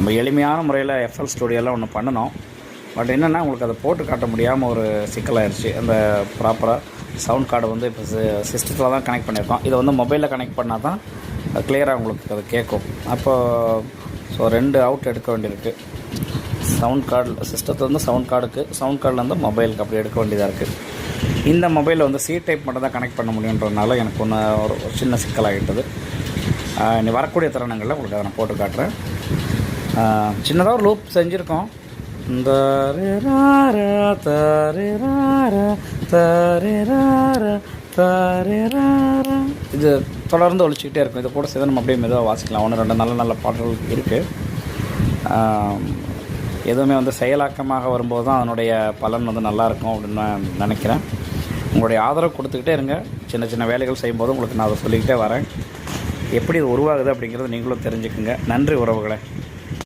நம்ம எளிமையான முறையில் FL ஸ்டுடியோலாம் ஒன்று பண்ணினோம். பட் என்னென்னா உங்களுக்கு அதை போட்டு காட்ட முடியாமல் ஒரு சிக்கலாகிடுச்சு. அந்த ப்ராப்பராக சவுண்ட் கார்டை வந்து இப்போ சிஸ்டத்தில் தான் கனெக்ட் பண்ணியிருக்கோம். இதை வந்து மொபைலில் கனெக்ட் பண்ணால் தான் கிளியராக உங்களுக்கு அது கேட்கும். அப்போது ஸோ 2 அவுட் எடுக்க வேண்டியிருக்கு. சவுண்ட் கார்டில் சிஸ்டத்துலேருந்து சவுண்ட் கார்டுலேருந்து மொபைலுக்கு அப்படி எடுக்க வேண்டியதாக இருக்குது. இந்த மொபைலில் வந்து C டைப் மட்டும் தான் கனெக்ட் பண்ண முடியுன்றதுனால எனக்கு ஒரு சின்ன சிக்கலாகிட்டது. இனி வரக்கூடிய தருணங்களில் உங்களுக்கு அதை நான் போட்டு காட்டுறேன். சின்னதாக ஒரு லூப் செஞ்சுருக்கோம். இந்த இது தொடர்ந்து ஒழிச்சிக்கிட்டே இருக்கும். இது கூட சேர்ந்து நம்ம அப்படியே மெதுவாக வாசிக்கலாம். 1-2 நல்ல பாடல்கள் இருக்குது. எதுவுமே வந்து செயலாக்கமாக வரும்போது தான் அதனுடைய பலன் வந்து நல்லாயிருக்கும் அப்படின்னு நான் நினைக்கிறேன். உங்களுடைய ஆதரவு கொடுத்துக்கிட்டே இருங்க. சின்ன சின்ன வேலைகள் செய்யும்போது உங்களுக்கு நான் அதை சொல்லிக்கிட்டே வரேன். எப்படி இது உருவாகுது அப்படிங்கிறது நீங்களும் தெரிஞ்சுக்குங்க. நன்றி உறவுகளே.